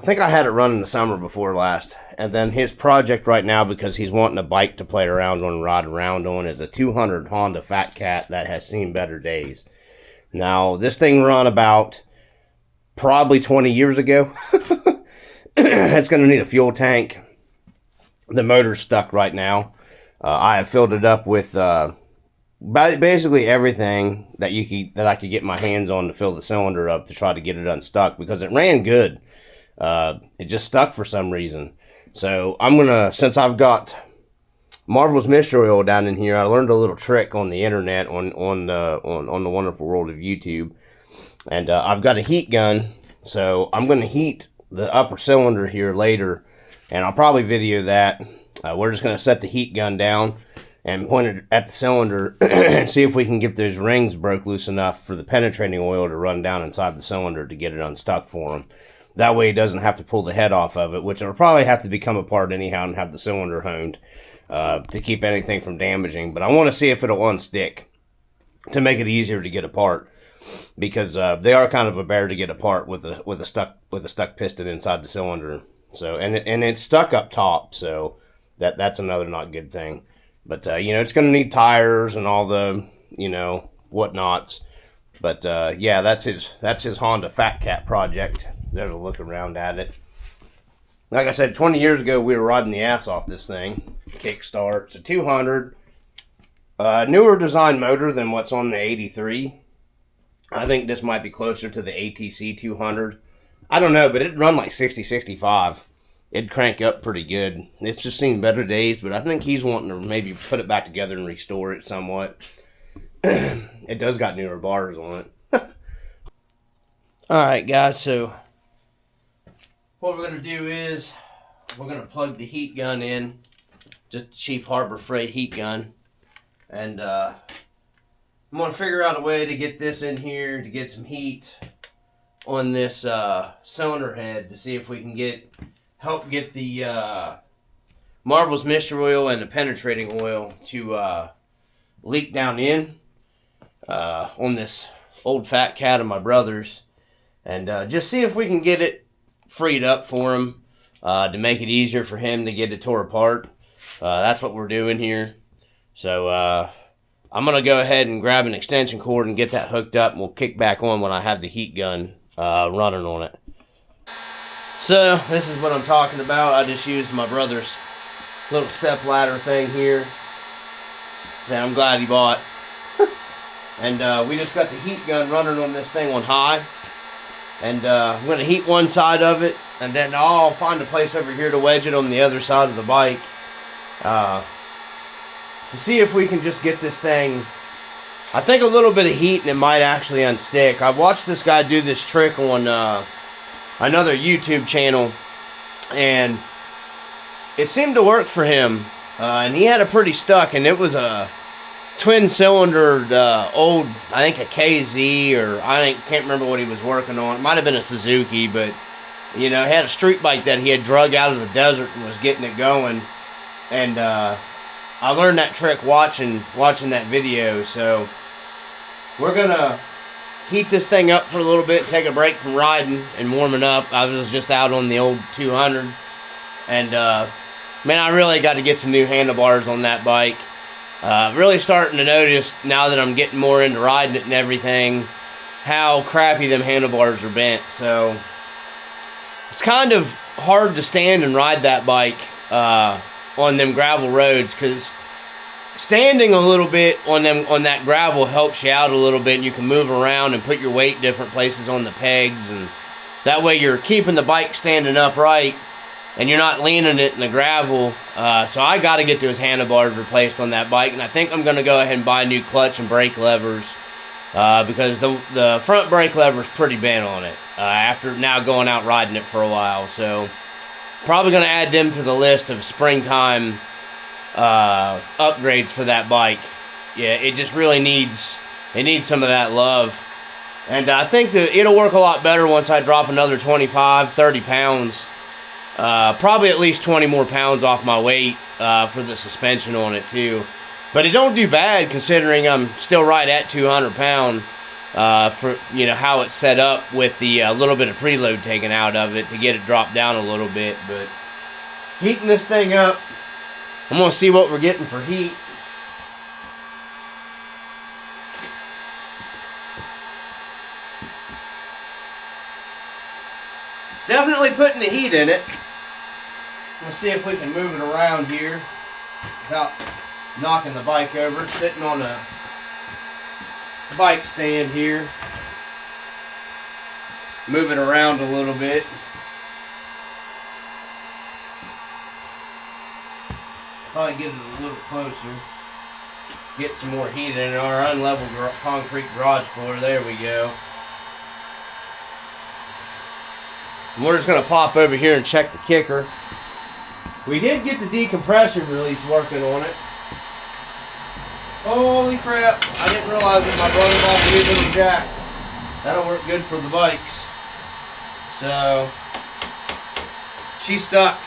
I think I had it running the summer before last. And then his project right now, because he's wanting a bike to play around on and ride around on, is a 200 Honda Fatcat that has seen better days. Now, this thing run about probably 20 years ago. It's going to need a fuel tank. The motor's stuck right now. I have filled it up with basically everything that I could get my hands on to fill the cylinder up to try to get it unstuck, because it ran good. It just stuck for some reason. So I'm gonna, since I've got Marvel's mystery oil down in here, I learned a little trick on the internet on the wonderful world of YouTube, and I've got a heat gun. So I'm gonna heat the upper cylinder here later, and I'll probably video that. We're just gonna set the heat gun down and point it at the cylinder and see if we can get those rings broke loose enough for the penetrating oil to run down inside the cylinder to get it unstuck for him. That way he doesn't have to pull the head off of it, which will probably have to become apart anyhow and have the cylinder honed to keep anything from damaging. But I want to see if it'll unstick to make it easier to get apart, because they are kind of a bear to get apart with a stuck piston inside the cylinder. So and it's stuck up top, so that's another not good thing. But it's going to need tires and all the whatnots. But yeah, that's his Honda Fatcat project. There's a look around at it. Like I said, 20 years ago, we were riding the ass off this thing. Kickstart. It's a 200. Newer design motor than what's on the 83. I think this might be closer to the ATC 200. I don't know, but it'd run like 60, 65. It'd crank up pretty good. It's just seen better days, but I think he's wanting to maybe put it back together and restore it somewhat. It does got newer bars on it. Alright guys, so what we're going to do is we're going to plug the heat gun in. Just a cheap Harbor Freight heat gun. And I'm going to figure out a way to get this in here to get some heat on this cylinder head to see if we can help get the Marvel's mystery oil and the penetrating oil to leak down in on this old fat cat of my brother's, and just see if we can get it freed up for him to make it easier for him to get it tore apart. That's what we're doing here. So I'm gonna go ahead and grab an extension cord and get that hooked up, and we'll kick back on when I have the heat gun running on it. So this is what I'm talking about. I just used my brother's little step ladder thing here that I'm glad he bought. And we just got the heat gun running on this thing on high. And I'm going to heat one side of it, and then I'll find a place over here to wedge it on the other side of the bike to see if we can just get this thing. I think a little bit of heat and it might actually unstick. I've watched this guy do this trick on another YouTube channel, and it seemed to work for him. And he had it pretty stuck, and it was a twin cylindered old, I think a KZ, or can't remember what he was working on. It might have been a Suzuki, but he had a street bike that he had drug out of the desert and was getting it going. And I learned that trick watching that video. So we're gonna heat this thing up for a little bit, take a break from riding and warming up. I was just out on the old 200, and man, I really got to get some new handlebars on that bike. Really starting to notice, now that I'm getting more into riding it and everything, how crappy them handlebars are bent. So it's kind of hard to stand and ride that bike on them gravel roads, because standing a little bit on that gravel helps you out a little bit, and you can move around and put your weight different places on the pegs, and that way you're keeping the bike standing upright and you're not leaning it in the gravel. So I got to get those handlebars replaced on that bike, and I think I'm going to go ahead and buy new clutch and brake levers because the front brake lever is pretty bent on it after now going out riding it for a while. So probably going to add them to the list of springtime upgrades for that bike. Yeah, it just really needs some of that love. And I think that it'll work a lot better once I drop another 25, 30 pounds. Probably at least 20 more pounds off my weight for the suspension on it too. But it don't do bad considering I'm still right at 200 pound. for, you know, how it's set up with the little bit of preload taken out of it to get it dropped down a little bit. But heating this thing up, I'm going to see what we're getting for heat. It's definitely putting the heat in it. We'll see if we can move it around here without knocking the bike over. It's sitting on a bike stand here. Move it around a little bit. Probably get it a little closer. Get some more heat in our unlevel concrete garage floor. There we go. And we're just going to pop over here and check the kicker. We did get the decompression release working on it. Holy crap, I didn't realize that my brother bought a new little jack. That'll work good for the bikes. So, she's stuck.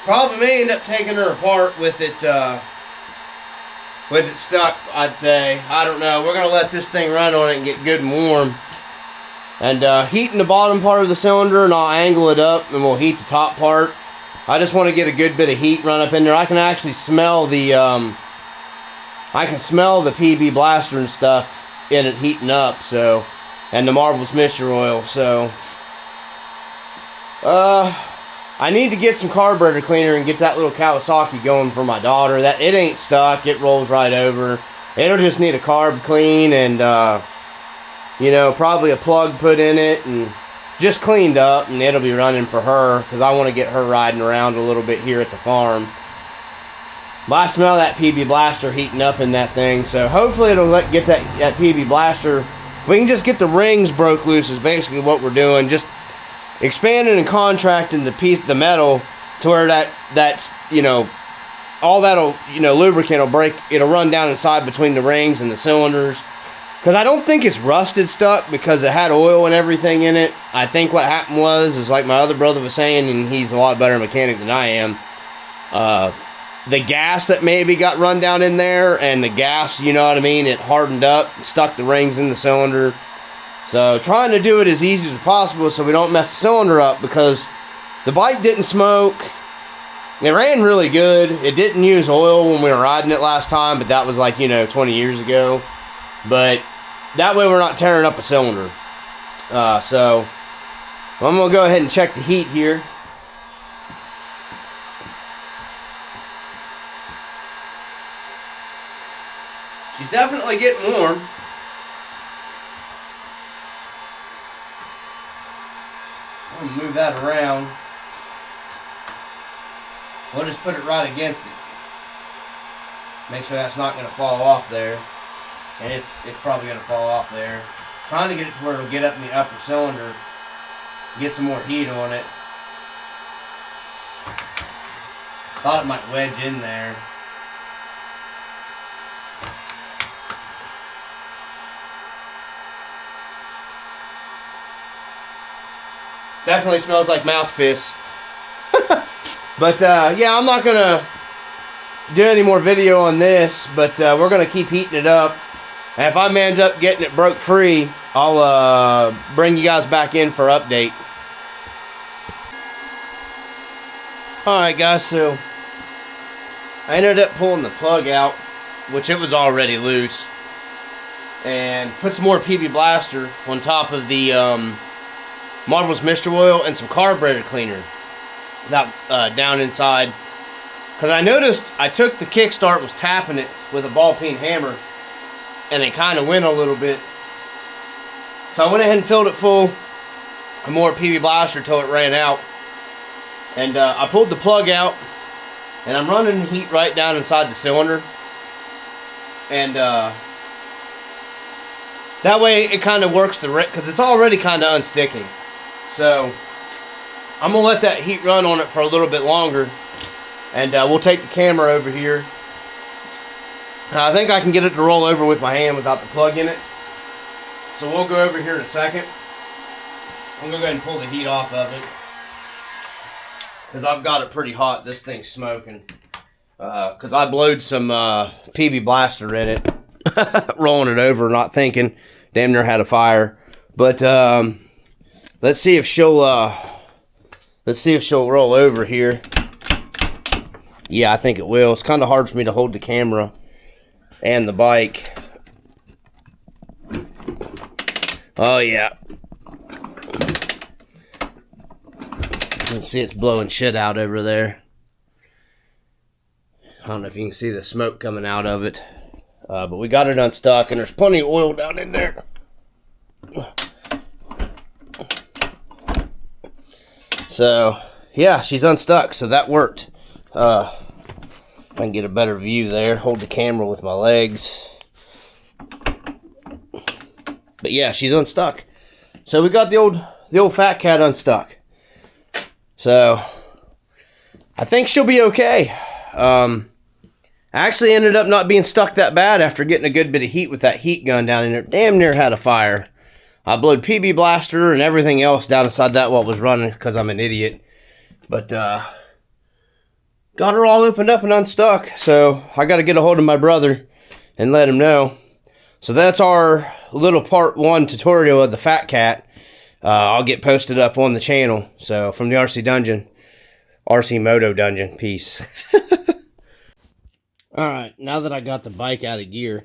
Probably may end up taking her apart with it stuck, I'd say. I don't know. We're going to let this thing run on it and get good and warm. And heating the bottom part of the cylinder, and I'll angle it up and we'll heat the top part. I just want to get a good bit of heat run up in there. I can actually smell the PB blaster and stuff in it heating up, so, and the Marvelous Mystery Oil. So I need to get some carburetor cleaner and get that little Kawasaki going for my daughter. That it ain't stuck, it rolls right over. It'll just need a carb clean and you know, probably a plug put in it and just cleaned up, and it'll be running for her because I want to get her riding around a little bit here at the farm. But I smell that PB blaster heating up in that thing, so hopefully it'll get that PB blaster. If we can just get the rings broke loose is basically what we're doing. Just expanding and contracting the metal to where that's, you know, all that'll, you know, lubricant will break. It'll run down inside between the rings and the cylinders. Because I don't think it's rusted stuck because it had oil and everything in it. I think what happened is like my other brother was saying, and he's a lot better mechanic than I am, the gas that maybe got run down in there, and the gas, you know what I mean, it hardened up, stuck the rings in the cylinder. So trying to do it as easy as possible so we don't mess the cylinder up, because the bike didn't smoke. It ran really good. It didn't use oil when we were riding it last time, but that was like, you know, 20 years ago. But that way we're not tearing up a cylinder. So I'm going to go ahead and check the heat here. She's definitely getting warm. I'm going to move that around. We'll just put it right against it. Make sure that's not going to fall off there. And it's probably going to fall off there. Trying to get it to where it'll get up in the upper cylinder. Get some more heat on it. Thought it might wedge in there. Definitely smells like mouse piss. But yeah, I'm not going to do any more video on this. But we're going to keep heating it up. And if I end up getting it broke free, I'll bring you guys back in for update. Alright guys, so I ended up pulling the plug out, which it was already loose, and put some more PB blaster on top of the Marvelous Mystery Oil and some carburetor cleaner down inside. Because I noticed I took the kickstart, was tapping it with a ball peen hammer, and it kind of went a little bit. So I went ahead and filled it full of more PB blaster till it ran out. And I pulled the plug out, and I'm running the heat right down inside the cylinder. And that way it kind of works because it's already kind of unsticking. So I'm going to let that heat run on it for a little bit longer. And we'll take the camera over here. I think I can get it to roll over with my hand without the plug in it. So we'll go over here in a second. I'm going to go ahead and pull the heat off of it, because I've got it pretty hot. This thing's smoking. because I blowed some PB Blaster in it, rolling it over, not thinking. Damn near had a fire. But let's see if she'll roll over here. Yeah, I think it will. It's kind of hard for me to hold the camera and the bike. Oh yeah. Let's see, it's blowing shit out over there. I don't know if you can see the smoke coming out of it. But we got it unstuck, and there's plenty of oil down in there. So, yeah, she's unstuck, so that worked. If I can get a better view there, hold the camera with my legs. But yeah, she's unstuck. So we got the old Fatcat unstuck. So I think she'll be okay. Actually ended up not being stuck that bad after getting a good bit of heat with that heat gun down in there. Damn near had a fire. I blowed PB Blaster and everything else down inside that while it was running because I'm an idiot. But got her all opened up and unstuck. So I got to get a hold of my brother and let him know. So that's our little part 1 tutorial of the Fatcat. I'll get posted up on the channel. So from the RC Dungeon, RC Moto Dungeon, peace. Alright, now that I got the bike out of gear,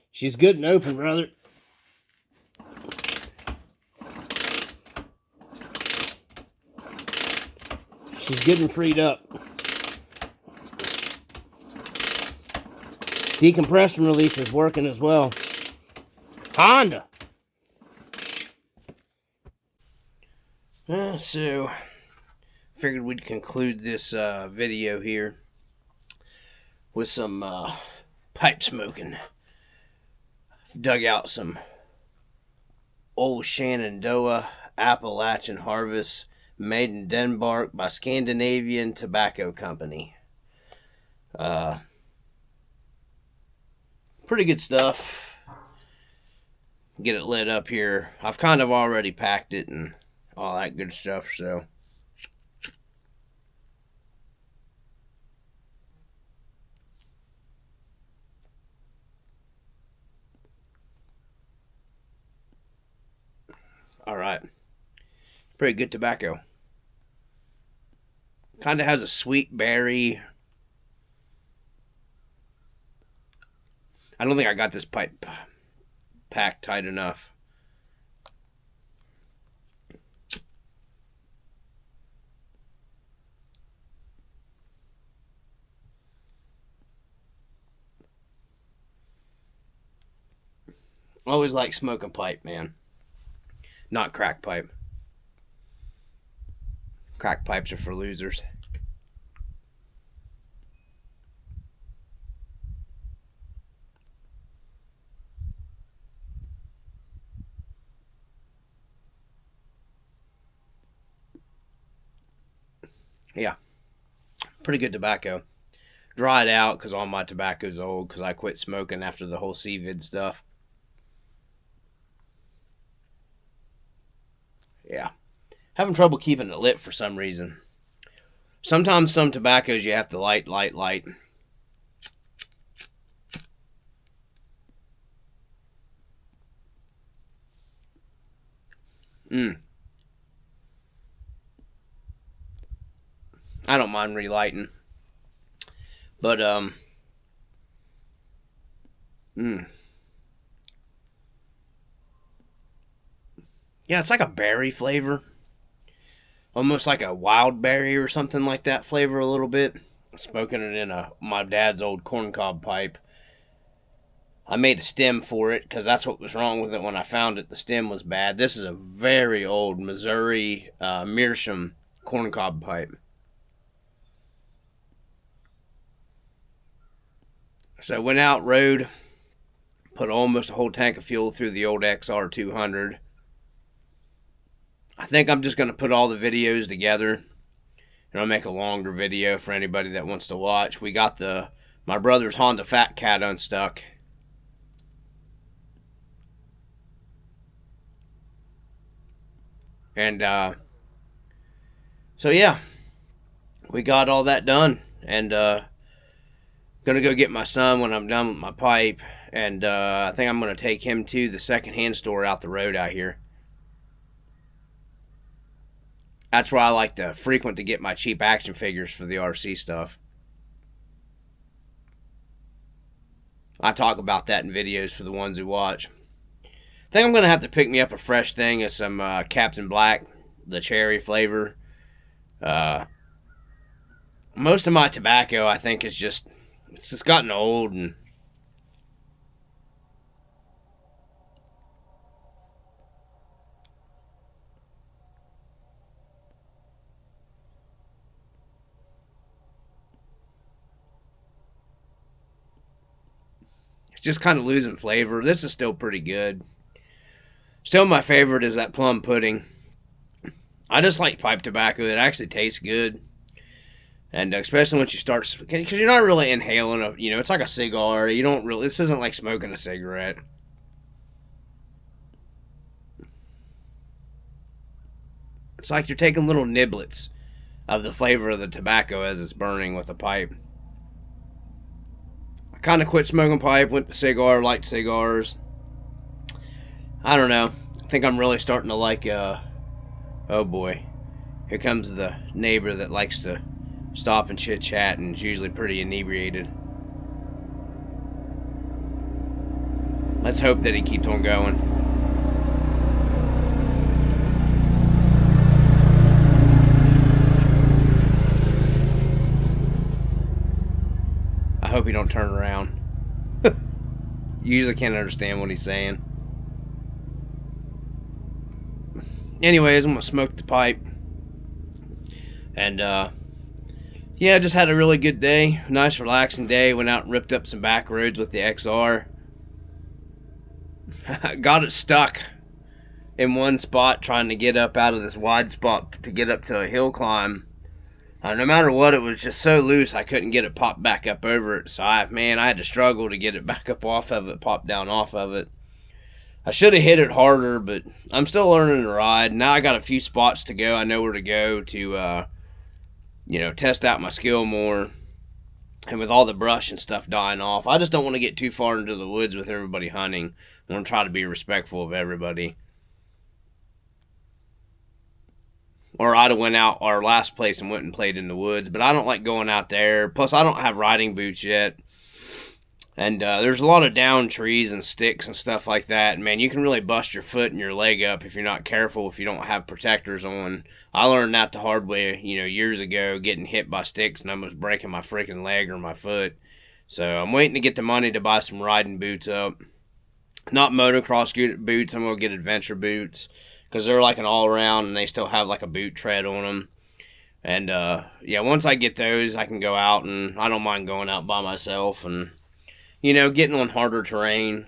she's good and open, brother. She's good and freed up. Decompression release is working as well. Honda! So, figured we'd conclude this video here with some pipe smoking. Dug out some Old Shenandoah Appalachian Harvest, made in Denmark by Scandinavian Tobacco Company. Pretty good stuff. Get it lit up here. I've kind of already packed it and all that good stuff, so. Alright. Pretty good tobacco. Kind of has a sweet berry. I don't think I got this pipe packed tight enough. Always like smoking pipe, man. Not crack pipe. Crack pipes are for losers. Yeah. Pretty good tobacco. Dried out because all my tobacco's old because I quit smoking after the whole CVID stuff. Yeah. Having trouble keeping it lit for some reason. Sometimes some tobaccos you have to light. I don't mind relighting. But, yeah, it's like a berry flavor. Almost like a wild berry or something like that flavor a little bit. Smoking it in my dad's old corncob pipe. I made a stem for it because that's what was wrong with it when I found it. The stem was bad. This is a very old Missouri Meerschaum corncob pipe. So I went out, rode, put almost a whole tank of fuel through the old XR200. I think I'm just going to put all the videos together, and I'll make a longer video for anybody that wants to watch. We got my brother's Honda Fatcat unstuck. And, so yeah, we got all that done, and, Gonna go get my son when I'm done with my pipe, and I think I'm gonna take him to the secondhand store out the road out here. That's where I like to frequent to get my cheap action figures for the RC stuff. I talk about that in videos for the ones who watch. I think I'm gonna have to pick me up a fresh thing of some Captain Black, the cherry flavor. Most of my tobacco, I think, is just gotten old, and it's just kind of losing flavor. This is still pretty good. Still, my favorite is that plum pudding. I just like pipe tobacco that actually tastes good. And especially once you start, because you're not really inhaling it's like a cigar. You don't really, this isn't like smoking a cigarette. It's like you're taking little niblets of the flavor of the tobacco as it's burning with a pipe. I kind of quit smoking pipe, went to cigar, liked cigars. I don't know. I think I'm really starting to like, oh boy. Here comes the neighbor that likes to stop and chit chat and is usually pretty inebriated. Let's hope that he keeps on going. I hope he don't turn around. You usually can't understand what he's saying. Anyways, I'm gonna smoke the pipe. And yeah, just had a really good day. Nice relaxing day. Went out and ripped up some back roads with the XR. Got it stuck in one spot trying to get up out of this wide spot to get up to a hill climb. No matter what, it was just so loose I couldn't get it popped back up over it. So I had to struggle to get it back up off of it, pop down off of it. I should have hit it harder, but I'm still learning to ride. Now I got a few spots to go. I know where to go to test out my skill more. And with all the brush and stuff dying off, I just don't want to get too far into the woods with everybody hunting. I want to try to be respectful of everybody. Or I'd have went out our last place and went and played in the woods, but I don't like going out there. Plus, I don't have riding boots yet. And there's a lot of down trees and sticks and stuff like that. And, man, you can really bust your foot and your leg up if you're not careful, if you don't have protectors on. I learned that the hard way, years ago, getting hit by sticks and almost breaking my freaking leg or my foot. So I'm waiting to get the money to buy some riding boots up. Not motocross boots. I'm going to get adventure boots because they're like an all-around and they still have like a boot tread on them. And, once I get those, I can go out, and I don't mind going out by myself and getting on harder terrain.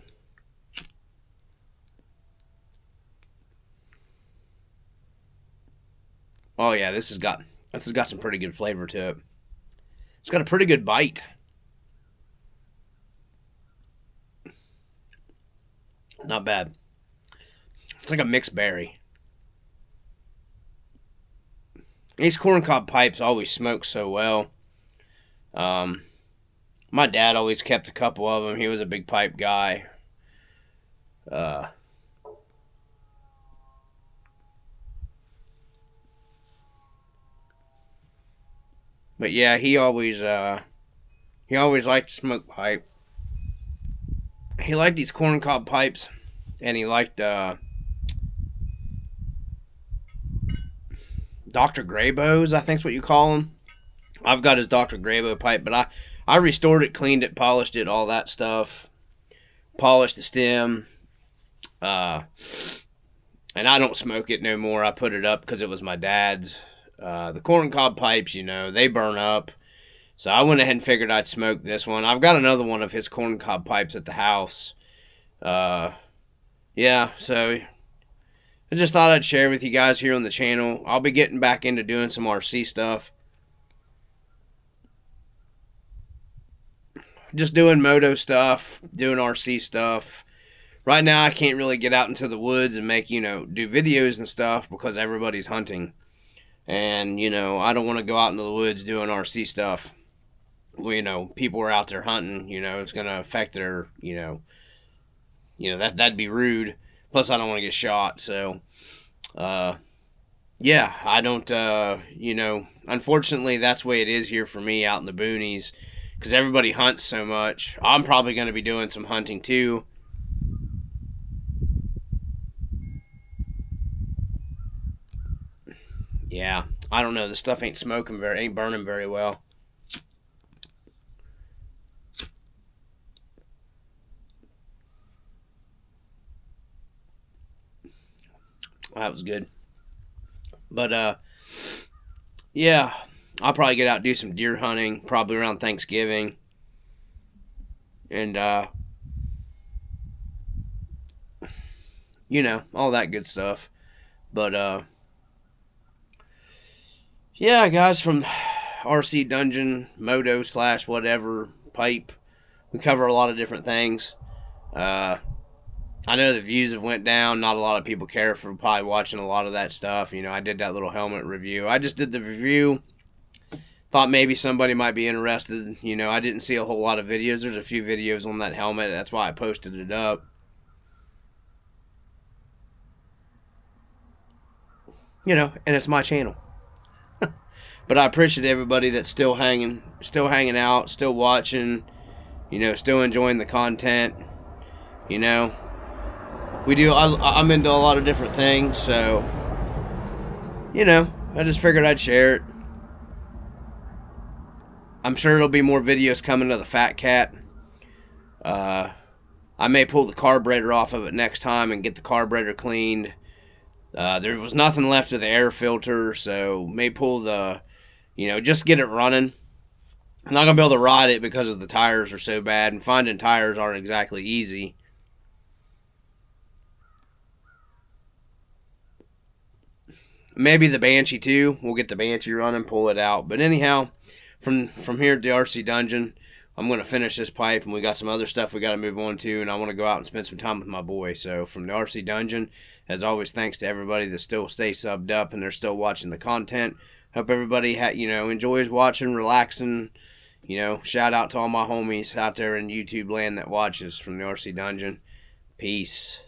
Oh yeah, this has got some pretty good flavor to it. It's got a pretty good bite. Not bad. It's like a mixed berry. These corncob pipes always smoke so well. My dad always kept a couple of them. He was a big pipe guy. But yeah, he always liked to smoke pipe. He liked these corncob pipes, and he liked Dr. Graybo's, I think's what you call them. I've got his Dr. Graybo pipe, but I restored it, cleaned it, polished it, all that stuff. Polished the stem. And I don't smoke it no more. I put it up because it was my dad's. The corncob pipes, they burn up. So I went ahead and figured I'd smoke this one. I've got another one of his corncob pipes at the house. Yeah, so I just thought I'd share with you guys here on the channel. I'll be getting back into doing some RC stuff. Just doing moto stuff, doing RC stuff. Right now I can't really get out into the woods and make, do videos and stuff because everybody's hunting. And, I don't want to go out into the woods doing RC stuff. well, people are out there hunting, it's going to affect their, that'd be rude. Plus, I don't want to get shot. So, yeah, I don't, unfortunately, that's the way it is here for me out in the boonies because everybody hunts so much. I'm probably going to be doing some hunting too. Yeah, I don't know. The stuff ain't burning very well. Well, that was good. But yeah, I'll probably get out and do some deer hunting probably around Thanksgiving, and all that good stuff. But yeah, guys, from RC Dungeon, Moto / whatever pipe, we cover a lot of different things. I know the views have went down. Not a lot of people care for probably watching a lot of that stuff. I did that little helmet review. I just did the review. Thought maybe somebody might be interested. I didn't see a whole lot of videos. There's a few videos on that helmet. That's why I posted it up. And it's my channel. But I appreciate everybody that's still hanging out, still watching, still enjoying the content. We do. I'm into a lot of different things, so I just figured I'd share it. I'm sure there'll be more videos coming to the Fatcat. I may pull the carburetor off of it next time and get the carburetor cleaned. There was nothing left of the air filter, so may pull the, just get it running. I'm not going to be able to ride it because of the tires are so bad, and finding tires aren't exactly easy. Maybe the Banshee too. We'll get the Banshee running, pull it out. But anyhow, from here at the RC Dungeon, I'm going to finish this pipe, and we got some other stuff we got to move on to, and I want to go out and spend some time with my boy. So from the RC Dungeon, as always, thanks to everybody that still stays subbed up and they're still watching the content. Hope everybody enjoys watching, relaxing. Shout out to all my homies out there in YouTube land that watches from the RC Dungeon. Peace.